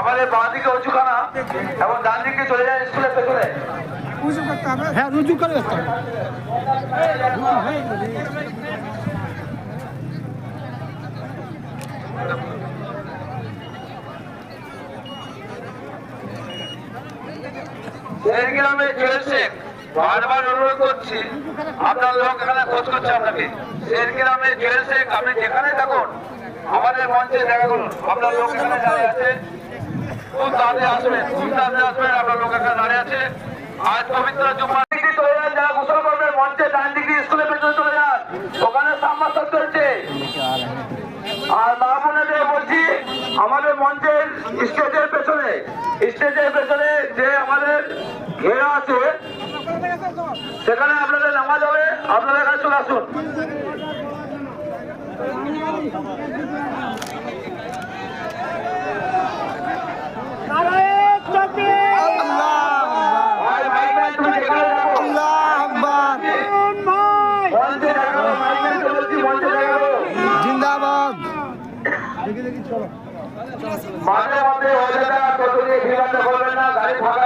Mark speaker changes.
Speaker 1: আমাদের বাঁ দিকে উঁচুখানা এবং ডান দিকে চলে যায় স্কুলের পেছনে।
Speaker 2: হ্যাঁ, রুজু করে আসতে হবে।
Speaker 1: গ্রামে চলেছে, বারবার অনুরোধ করছি, আপনার লোক এখানে খোঁজ করছে আপনাকে। গ্রামে চলেছে, আপনি যেখানে থাকুন আমাদের মঞ্চে দেখা করুন। আপনার লোক এখানে দাঁড়িয়ে আছে, খুব তাড়াতাড়ি আসবেন, খুব তাড়াতাড়ি আসবেন। আপনার লোক এখানে দাঁড়িয়ে আছে। আজ পবিত্র জুম্মার দিকে চলে যান, যারা গোসল করবেন মঞ্চে ডান দিকে স্কুলের পেছনে চলে যান, ওখানে সাম্মাসন চলছে। আর মা বোনেদের বলছি, আমাদের মঞ্চের স্টেজের পেছনে যে আমাদের ঘেরা আছে সেখানে আপনাদের নামাজ হবে, আপনাদের কাছে চলে আসুন।
Speaker 2: জিন্দাবাদ।
Speaker 1: মাঝে মাঝে করবেন না, গাড়ি ফাঁকা